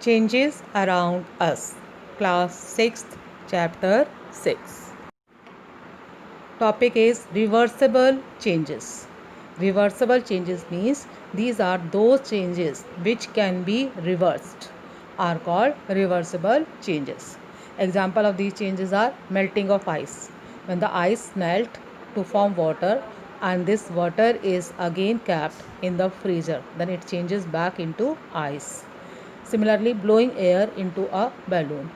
Changes around us. Class 6th, chapter 6. Topic is reversible changes. Reversible changes means these are those changes which can be reversed are called reversible changes. Example of these changes are melting of ice. When the ice melt to form water and this water is again kept in the freezer, then it changes back into ice. Similarly, blowing air into a balloon.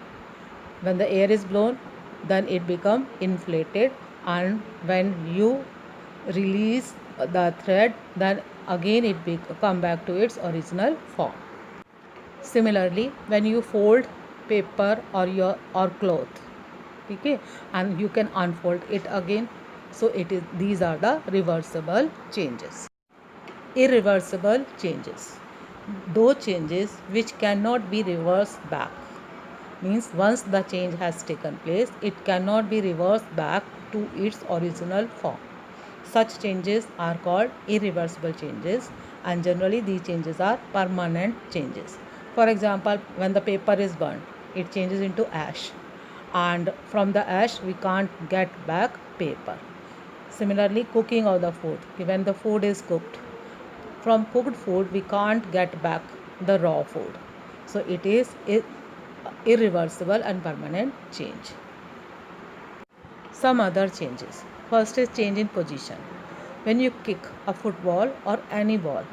When the air is blown, then it becomes inflated, and when you release the thread, then again it come back to its original form. Similarly, when you fold paper or cloth, okay, and you can unfold it again, so these are the reversible changes. Irreversible changes, those changes which cannot be reversed back, means once the change has taken place, it cannot be reversed back to its original form. Such changes are called irreversible changes, and generally these changes are permanent changes. For example, when the paper is burnt, it changes into ash, and from the ash we can't get back paper. Similarly, cooking of the food, when the food is cooked, from cooked food we can't get back the raw food, so it is irreversible and permanent change. Some other changes. First is change in position. When you kick a football or any ball,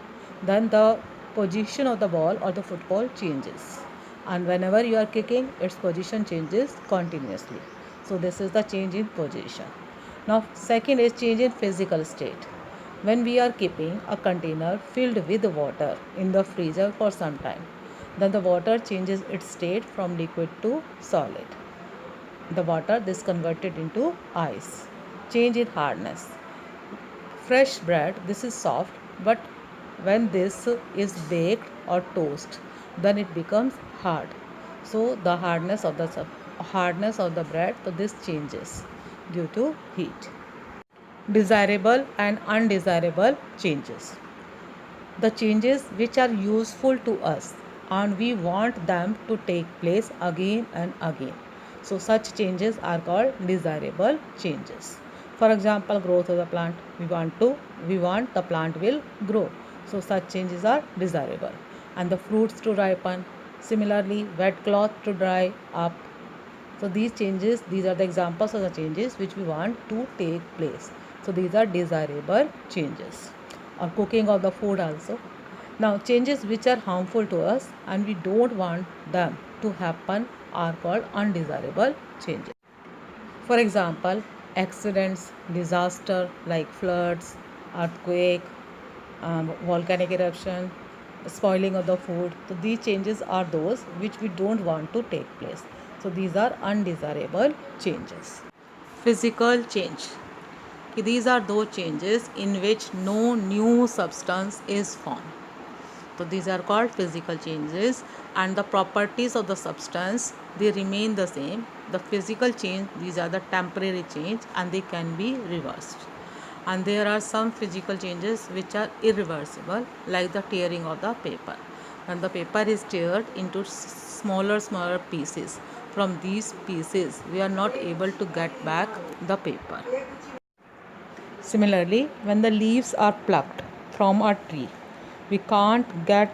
then the position of the ball or the football changes, and whenever you are kicking, its position changes continuously. So this is the change in position. Now second is change in physical state. When we are keeping a container filled with water in the freezer for some time, then the water changes its state from liquid to solid. The water is converted into ice. Change in hardness. Fresh bread, this is soft, but when this is baked or toast, then it becomes hard. So the hardness of the bread, so this changes due to heat. Desirable and undesirable changes. The changes which are useful to us and we want them to take place again and again. So such changes are called desirable changes. For example, growth of the plant. We want the plant will grow. So such changes are desirable. And the fruits to ripen. Similarly, wet cloth to dry up. So these are the examples of the changes which we want to take place. So these are desirable changes. Or cooking of the food also. Now changes which are harmful to us and we don't want them to happen are called undesirable changes. For example, accidents, disaster like floods, earthquake, volcanic eruption, spoiling of the food. So these changes are those which we don't want to take place. So these are undesirable changes. Physical change. These are those changes in which no new substance is formed. So these are called physical changes, and the properties of the substance, they remain the same. The physical change, these are the temporary change and they can be reversed. And there are some physical changes which are irreversible, like the tearing of the paper. When the paper is teared into smaller pieces, from these pieces we are not able to get back the paper. Similarly, when the leaves are plucked from a tree, we can't get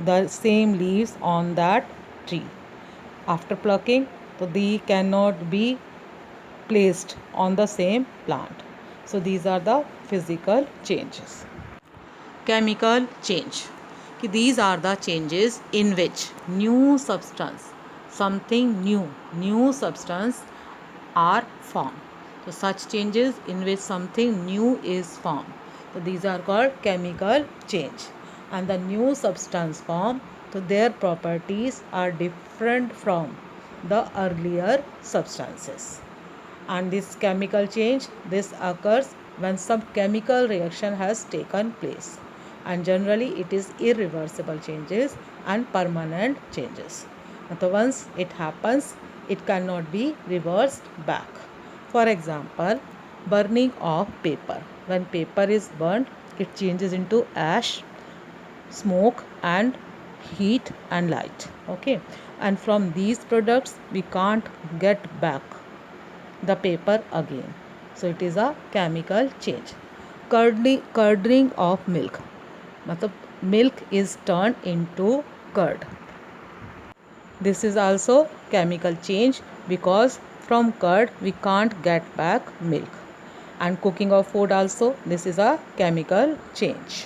the same leaves on that tree. After plucking, so they cannot be placed on the same plant. So these are the physical changes. Chemical change. These are the changes in which new substance, something new substance are formed. So such changes in which something new is formed. So these are called chemical change. And the new substance formed, so their properties are different from the earlier substances. And this chemical change, this occurs when some chemical reaction has taken place. And generally it is irreversible changes and permanent changes. So once it happens, it cannot be reversed back. For example, burning of paper. When paper is burnt, it changes into ash, smoke and heat and light. Okay, and from these products we can't get back the paper again, so it is a chemical change. Curding of milk, matlab milk is turned into curd. This is also chemical change, because from curd we can't get back milk. And cooking of food also, this is a chemical change.